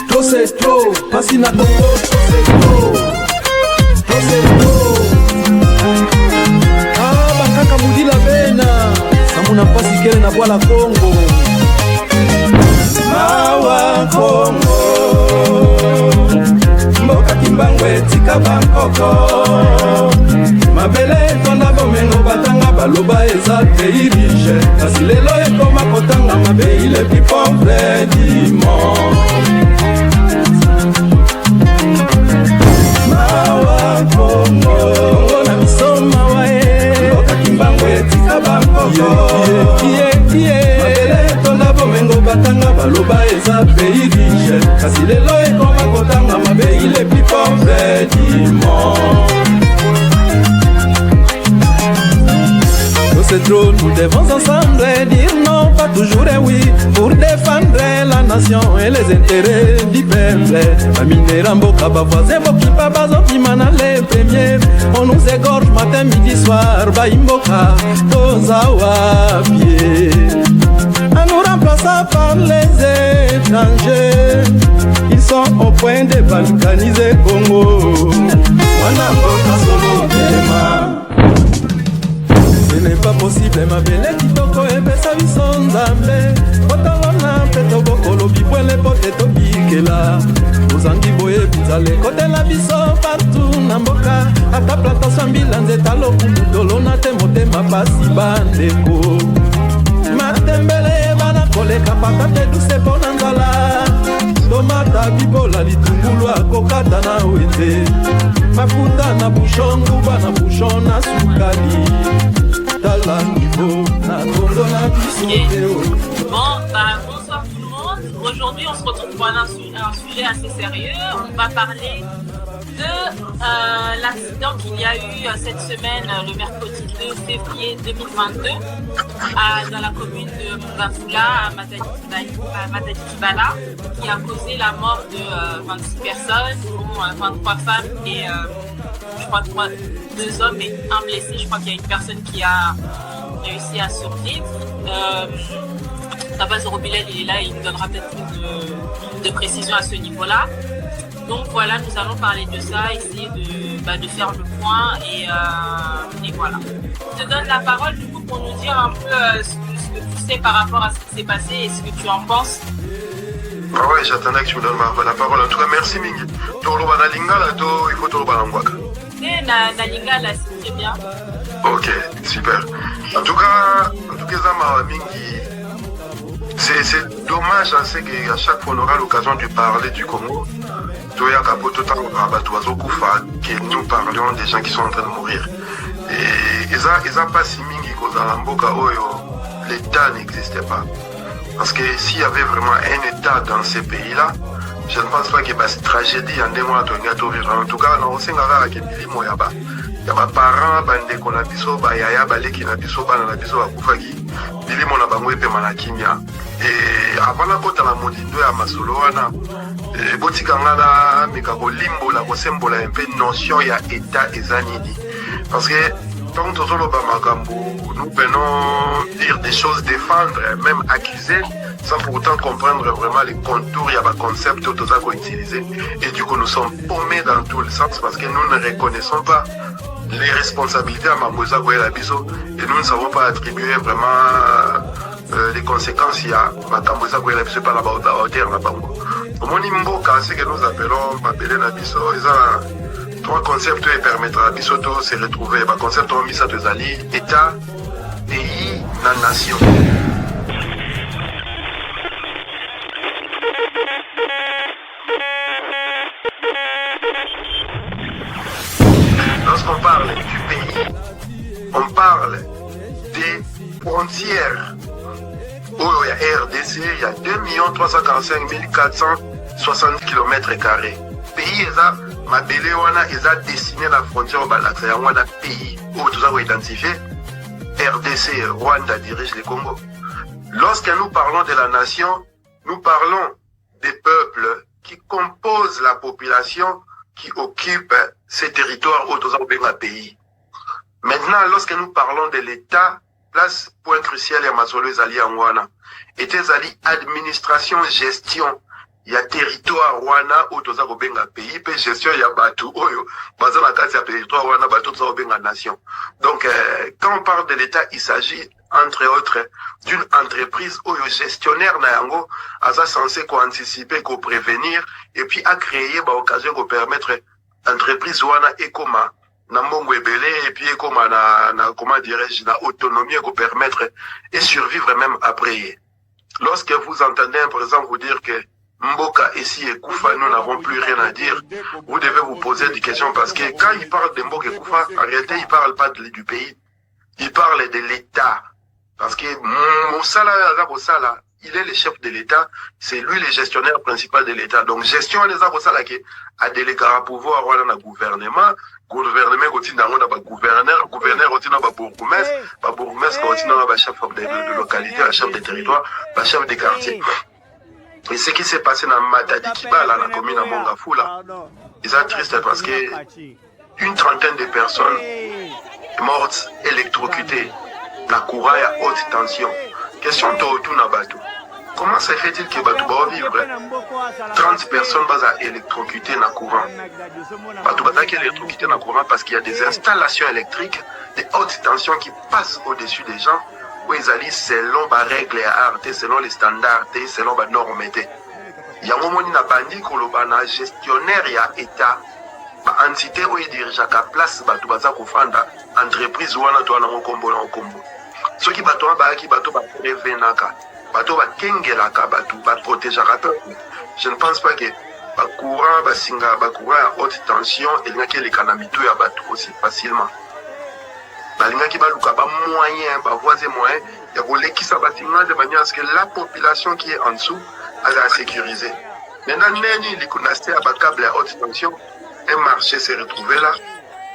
Trop c'est trop, Passi na Congo, trop c'est trop. Trop c'est trop. Ah, bakaka mudi la bena. Samuna mpasi kele na bwala Congo. Mawa Congo. Mboka kimbangwe tika Bangkoko. Mabele tonda bomengo batanga baloba eza pays riche. Kasi lelo ekoma kotanga mabe il est plus pauvre du monde. Mawa Congo. Congo na biso mawa e. Mboka kimbangwe tika Bangkoko. Mabele tonda bomengo batanga baloba eza pays riche. Kasi lelo ekoma kotanga mabe il est plus pauvre du monde. C'est trop, nous devons ensemble dire non, pas toujours un oui, pour défendre la nation et les intérêts du peuple. Baminera mboka bavoisin bokipa bazokimana les premiers. On nous égorge matin, midi, soir, baimboka tozawa pied. À nous remplacer par les étrangers, ils sont au point de balkaniser Congo. Wana mboka solo tema. Ce n'est pas possible, ma belle kitoko epesa biso nzambe. Otango na peto bokolo bibwele pote tobikela. Ozangi boye bizale kote la biso partout na mboka. Ata plantation mbila nzeta lokumu tolona te motema pasi bandeko. Matembele bana koleka patate duse pona nzala. Tomata bibola litungulu akokata na wete. Mafuta na bouchon nguba na bouchon na sukali. Okay. Bon, bonsoir tout le monde. Aujourd'hui, on se retrouve pour un sujet assez sérieux. On va parler de l'accident qu'il y a eu cette semaine, le mercredi 2 février 2022, dans la commune de Mongafula, à Matadi-Kibala, qui a causé la mort de 26 personnes, dont 23 femmes et je crois 2 hommes et un blessé. Je crois qu'il y a une personne qui a réussi à survivre. Tabaz Robilel, il est là, il nous donnera peut-être plus de précision à ce niveau-là. Donc voilà, nous allons parler de ça, essayer de faire le point et voilà. Je te donne la parole du coup pour nous dire un peu ce que tu sais par rapport à ce qui s'est passé et ce que tu en penses. Ah ouais, j'attendais que tu me donnes la parole. En tout cas, merci Mingi. Toroba na lingala, il faut toroba na ngwaka. Na lingala, c'est très bien. Ok, super. En tout cas, Zama Mingi, c'est dommage, hein, c'est qu'à chaque fois on aura l'occasion de parler du Congo. Toya Kapoto que nous parlions des gens qui sont en train de mourir. Et ils n'ont pas si Mingi qu'au l'État n'existait pas. Parce que s'il y avait vraiment un État dans ces pays-là, je ne pense pas qu'il y ait une tragédie en démon à vivre. En tout cas, on sait qu'il y a des parents, des konabiso, yaya, baleki nabiso, banabiso, akufaki, bili mona bango epe manakimia. Et avant la côte à la modindo ya masoloana, botikanga na mikako limbo la kosembola un peu notion ya État ezanini. Parce que tant que nous venons dire des choses, défendre, même accuser, sans pour autant comprendre vraiment les contours, il y a des concepts qu'on utilise. Et du coup, nous sommes paumés dans tous les sens parce que nous ne reconnaissons pas les responsabilités à Mamboza Biso et nous ne savons pas attribuer vraiment les conséquences il y a Mamboza Biso par la hauteur de Bango. Au Monimboka, ce que nous appelons Mabele Nabiso, ils ont 3 concepts qui permettent à Biso de se retrouver. Le concept de Misa de Zali, État, pays, nation. Lorsqu'on parle du pays, on parle des frontières. Où il y a RDC, il y a 2 345 460 km². Pays, Mabele wana, ils ont dessiné la frontière au Balaksa. Il y a un pays où tout ça va identifier. RDC, Rwanda dirige le Congo. Lorsque nous parlons de la nation, nous parlons des peuples qui composent la population qui occupe ces territoires où tout ça va pays. Maintenant, lorsque nous parlons de l'État, place point crucial ya masolo ezali yango wana ete ezali administration gestion ya territoire wana oyo toza kobenga pays pe gestion ya bato oyo baza na kati ya territoire wana bato toza kobenga nation. Donc quand on parle de l'État, il s'agit entre autres d'une entreprise oyo gestionnaire na yango aza censé anticiper, prévenir et puis à créer ba occasion ko permettre entreprise wana ekoma na mbongo ebele et puis ekoma na comment dirais-je na autonomie ko permettre et survivre même après. Lorsque vous entendez un président vous dire que Mboka ici et Koufa, nous n'avons plus rien à dire, vous devez vous poser des questions parce que quand il parle de Mboka et Koufa, en réalité il parle pas du pays, il parle de l'État. Parce que Moussala, il est le chef de l'État, c'est lui le gestionnaire principal de l'État. Donc gestion des Abosala qui a délégué à pouvoir dans le gouvernement continue dans le gouverneur continue dans le bourgmestre continue dans le chef de localité, le chef de territoire, le chef de quartier. Et ce qui s'est passé dans Matadi Kiba, là, la commune à Mongafula, c'est triste parce que une trentaine de personnes mortes, électrocutées, la courant à haute tension. Question de Nabatou. Comment se fait-il que Batou va vivre 30 personnes électrocutées dans le courant? Batou va électrocutées dans le courant parce qu'il y a des installations électriques de haute tension qui passent au-dessus des gens. Où ils allaient selon les règles et art, selon les standards, selon les normes. Il y a un moment où il y a un gestionnaire et l'État, une entité où il dirige à la place, entreprise où il y a un combo. Ceux qui battent, ils préviennent, ils protègent. Je ne pense pas que le courant à haute tension et les calamités aussi facilement. Balingaki baluka ba moyen, ba voisin moyen, il y a de manière à ce que la population qui est en dessous a sécurisé. Maintenant, il y a un câble à haute tension, un marché s'est retrouvé là,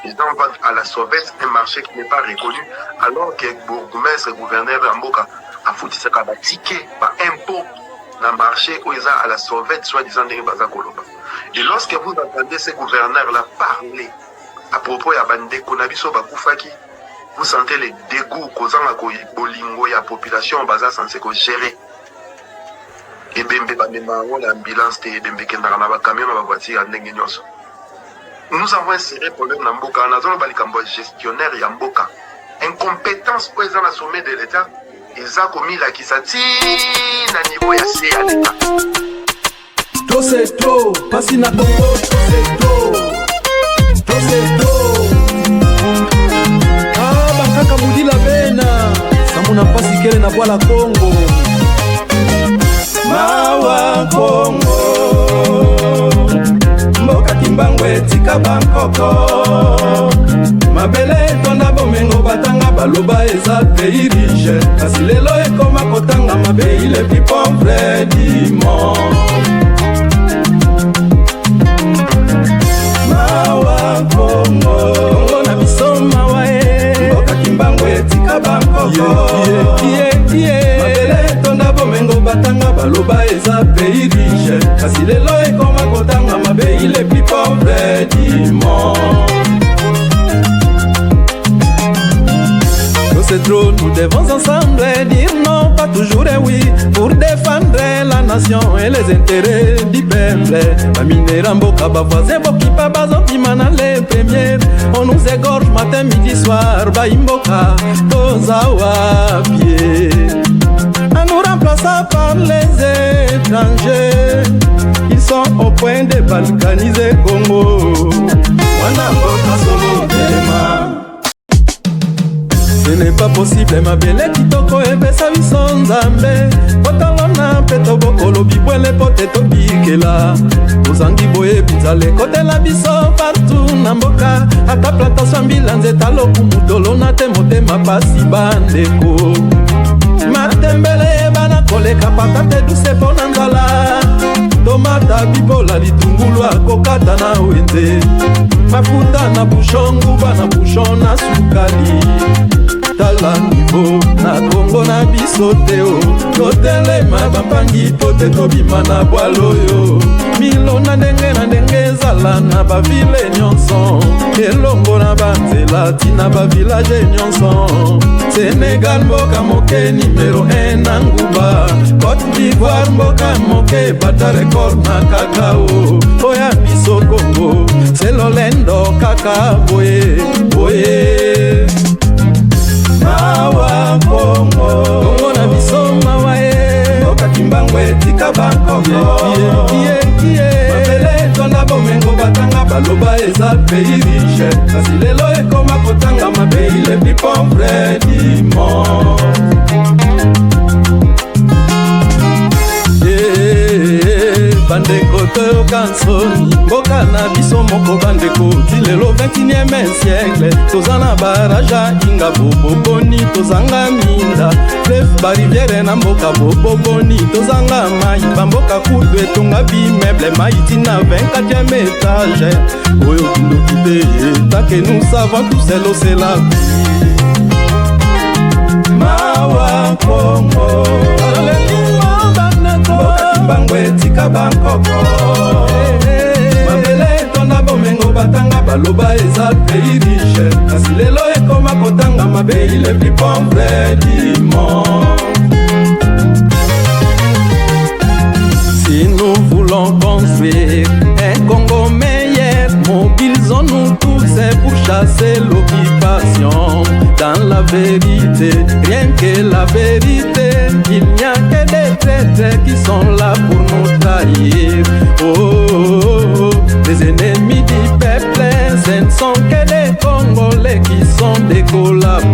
les gens vendent à la sauvette, un marché qui n'est pas reconnu, alors que le bourgmestre, le gouverneur d'Amboka a foutu ça comme un ticket, par impôt, dans le marché où ils ont à la sauvette, soi-disant de Bazakoloba. Et lorsque vous entendez ces gouverneurs-là parler à propos de Bande Konabiso Bakoufaki, vous sentez les dégoûts causant la bolingo et la population basée censée gérer. Et l'ambulance, nous avons un sérieux problème dans Mboka. Nous avons un gestionnaire et Mboka. Incompétence pour les sommet de l'État. Ils ont commis la kisati à niveau assez à l'État. Trop c'est trop, pas si n'a pas c'est trop. Trop c'est trop. Kaka mudi la bena samuna pasi kele na bwala Kongo mawa Kongo mboka kimbangwe tika bankoko mabele tonda bomengo batanga baloba eza pays riche kasi lelo ekoma kotanga mabei le plus pauvre du monde mawa Kongo na biso mawa mabele tonda bomengo batanga baloba eza pays riche kasi lelo ekoma kotanga mabei le plus pauvre du monde. C'est trop, nous devons ensemble dire non, pas toujours et oui, pour défendre la nation et les intérêts du peuple. Baminera mboka bavoisin bokipa bazopima na les premières. On nous égorge matin, midi, soir, baimboka tozawa pied. En nous remplaçant par les étrangers, ils sont au point de balkaniser Congo. Wana mboka solo tema. Ce n'est pas possible, ma belle kitoko epesa biso nzambe kotalona mpe tobokolo bibwele po te tobikela tozangi boye bizale kotela biso partout na mboka ata plantation mbila nzeta lokumu tolona te motema pasi bandeko matembele bana koleka patate duse mpo na nzala tomata bibola litungulu akokata na wende mafuta na bushongu bana bushon na sukali tala nivo na Kongo na biso biso te o totelema bampangi po te tobima na bwalo oyo milona ndenge na ndenge ezala na bavile nyonso elongo na banzela tina bavillage nyonso Sénégal mboka moke numéro 1 na nguba Côte d'Ivoire mboka moke bata record na kakao oya biso Congo c'est lolendo kaka boye boye mawa Congo na biso mawa mboka kimbangwe tika bankoko mabele tonda bomengo batanga baloba eza pays riche kasi lelo ekoma kotanga mabei le plus pauvre du monde bandeko toyoka nsoni mboka na biso moko bandeko ti lelo 21e siècle toza na baraja inga boboboni tozanga minda flef bariviere na mboka boboboni tozanga mai bamboka kudu etonga bimeuble mai tina 24e étage oyo tundoki te take nous savons tout selo c'est la vie mawa Congo bangwe tika bankoko mabele tonda bomengo batanga baloba eza pays riche kasi lelo ekoma kotanga mabei le plus pauvre du monde si nous voulons construire un Congo meilleur mobilisons-nous tous pour chasser l'occupation dans la vérité rien que la vérité il n'y a que des traîtres qui sont là pour nous trahir oh, les ennemis du peuple ce ne sont que des Congolais qui sont des collaborateurs